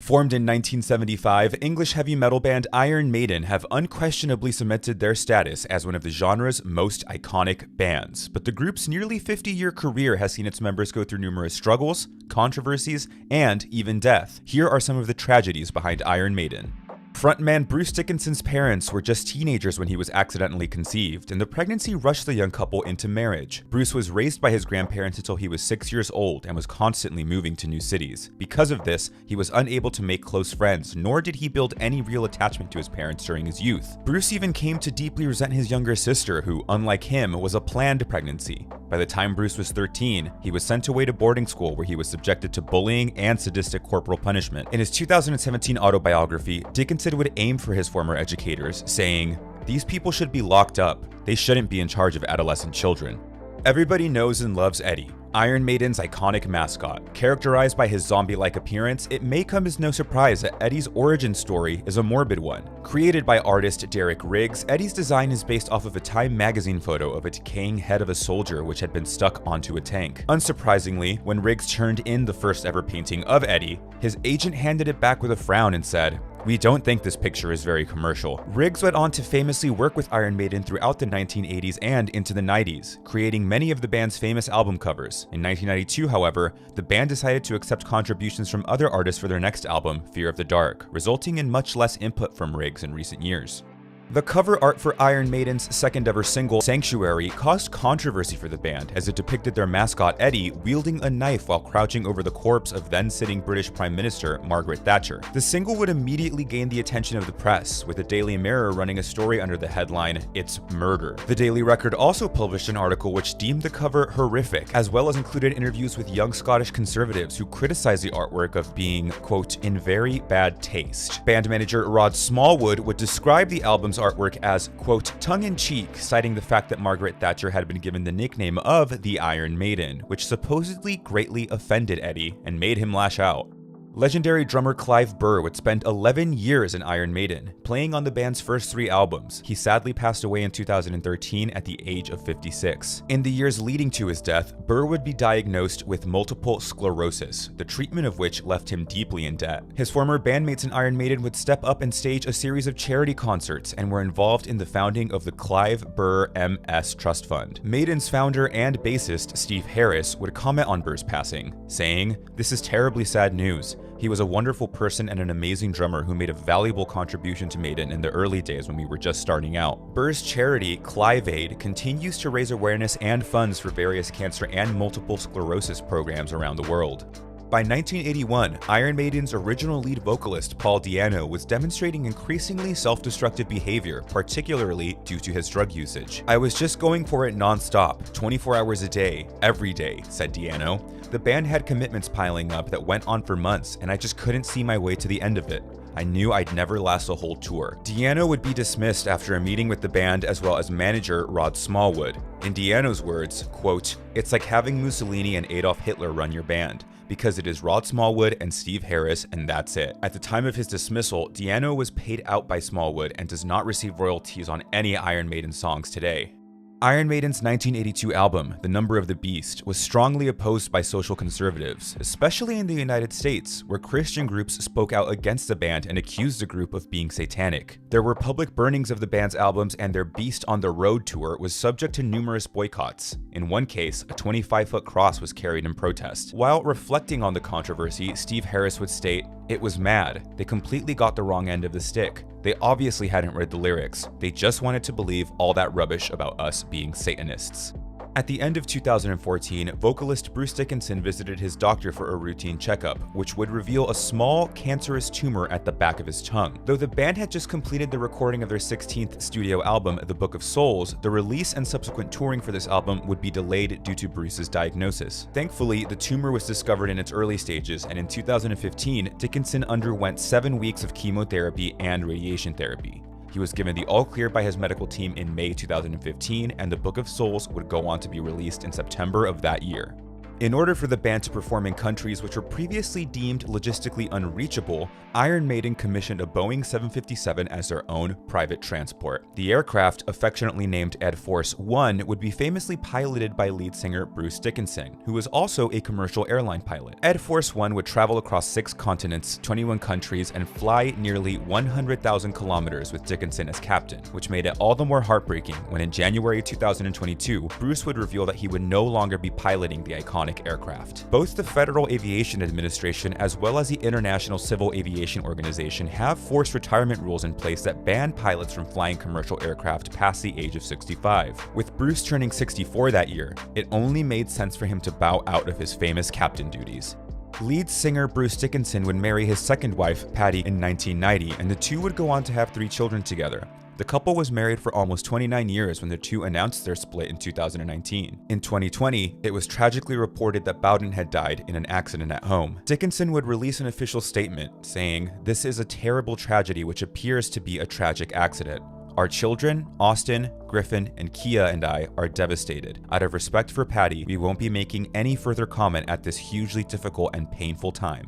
Formed in 1975, English heavy metal band Iron Maiden have unquestionably cemented their status as one of the genre's most iconic bands, but the group's nearly 50-year career has seen its members go through numerous struggles, controversies, and even death. Here are some of the tragedies behind Iron Maiden. Frontman Bruce Dickinson's parents were just teenagers when he was accidentally conceived, and the pregnancy rushed the young couple into marriage. Bruce was raised by his grandparents until he was 6 years old and was constantly moving to new cities. Because of this, he was unable to make close friends, nor did he build any real attachment to his parents during his youth. Bruce even came to deeply resent his younger sister, who, unlike him, was a planned pregnancy. By the time Bruce was 13, he was sent away to boarding school where he was subjected to bullying and sadistic corporal punishment. In his 2017 autobiography, Dickinson would aim for his former educators, saying, "These people should be locked up. They shouldn't be in charge of adolescent children." Everybody knows and loves Eddie, Iron Maiden's iconic mascot. Characterized by his zombie-like appearance, it may come as no surprise that Eddie's origin story is a morbid one. Created by artist Derek Riggs, Eddie's design is based off of a Time magazine photo of a decaying head of a soldier which had been stuck onto a tank. Unsurprisingly, when Riggs turned in the first ever painting of Eddie, his agent handed it back with a frown and said, "We don't think this picture is very commercial." Riggs went on to famously work with Iron Maiden throughout the 1980s and into the 90s, creating many of the band's famous album covers. In 1992, however, the band decided to accept contributions from other artists for their next album, Fear of the Dark, resulting in much less input from Riggs in recent years. The cover art for Iron Maiden's second ever single, Sanctuary, caused controversy for the band as it depicted their mascot Eddie wielding a knife while crouching over the corpse of then-sitting British Prime Minister Margaret Thatcher. The single would immediately gain the attention of the press, with the Daily Mirror running a story under the headline, "It's Murder." The Daily Record also published an article which deemed the cover horrific, as well as included interviews with young Scottish conservatives who criticized the artwork of being, quote, "in very bad taste." Band manager Rod Smallwood would describe the album's artwork as, quote, "tongue-in-cheek," citing the fact that Margaret Thatcher had been given the nickname of the Iron Maiden, which supposedly greatly offended Eddie and made him lash out. Legendary drummer Clive Burr would spend 11 years in Iron Maiden, playing on the band's first 3 albums. He sadly passed away in 2013 at the age of 56. In the years leading to his death, Burr would be diagnosed with multiple sclerosis, the treatment of which left him deeply in debt. His former bandmates in Iron Maiden would step up and stage a series of charity concerts and were involved in the founding of the Clive Burr MS Trust Fund. Maiden's founder and bassist Steve Harris would comment on Burr's passing, saying, "This is terribly sad news. He was a wonderful person and an amazing drummer who made a valuable contribution to Maiden in the early days when we were just starting out." Burr's charity, Clive Aid, continues to raise awareness and funds for various cancer and multiple sclerosis programs around the world. By 1981, Iron Maiden's original lead vocalist Paul Di'Anno was demonstrating increasingly self-destructive behavior, particularly due to his drug usage. "I was just going for it non-stop, 24 hours a day, every day," said Di'Anno. "The band had commitments piling up that went on for months, and I just couldn't see my way to the end of it. I knew I'd never last a whole tour." Di'Anno would be dismissed after a meeting with the band as well as manager Rod Smallwood. In Di'Anno's words, quote, "It's like having Mussolini and Adolf Hitler run your band, because it is Rod Smallwood and Steve Harris and that's it." At the time of his dismissal, Di'Anno was paid out by Smallwood and does not receive royalties on any Iron Maiden songs today. Iron Maiden's 1982 album, The Number of the Beast, was strongly opposed by social conservatives, especially in the United States, where Christian groups spoke out against the band and accused the group of being satanic. There were public burnings of the band's albums, and their Beast on the Road tour was subject to numerous boycotts. In one case, a 25-foot cross was carried in protest. While reflecting on the controversy, Steve Harris would state, "It was mad. They completely got the wrong end of the stick. They obviously hadn't read the lyrics. They just wanted to believe all that rubbish about us being Satanists." At the end of 2014, vocalist Bruce Dickinson visited his doctor for a routine checkup, which would reveal a small, cancerous tumor at the back of his tongue. Though the band had just completed the recording of their 16th studio album, The Book of Souls, the release and subsequent touring for this album would be delayed due to Bruce's diagnosis. Thankfully, the tumor was discovered in its early stages, and in 2015, Dickinson underwent 7 weeks of chemotherapy and radiation therapy. He was given the all-clear by his medical team in May 2015, and The Book of Souls would go on to be released in September of that year. In order for the band to perform in countries which were previously deemed logistically unreachable, Iron Maiden commissioned a Boeing 757 as their own private transport. The aircraft, affectionately named Ed Force One, would be famously piloted by lead singer Bruce Dickinson, who was also a commercial airline pilot. Ed Force One would travel across 6 continents, 21 countries, and fly nearly 100,000 kilometers with Dickinson as captain, which made it all the more heartbreaking when in January 2022, Bruce would reveal that he would no longer be piloting the iconic aircraft. Both the Federal Aviation Administration as well as the International Civil Aviation Organization have forced retirement rules in place that ban pilots from flying commercial aircraft past the age of 65. With Bruce turning 64 that year, it only made sense for him to bow out of his famous captain duties. Lead singer Bruce Dickinson would marry his second wife, Patty, in 1990, and the two would go on to have 3 children together. The couple was married for almost 29 years when the two announced their split in 2019. In 2020, it was tragically reported that Bowden had died in an accident at home. Dickinson would release an official statement saying, "This is a terrible tragedy which appears to be a tragic accident. Our children, Austin, Griffin, and Kia and I are devastated. Out of respect for Patty, we won't be making any further comment at this hugely difficult and painful time."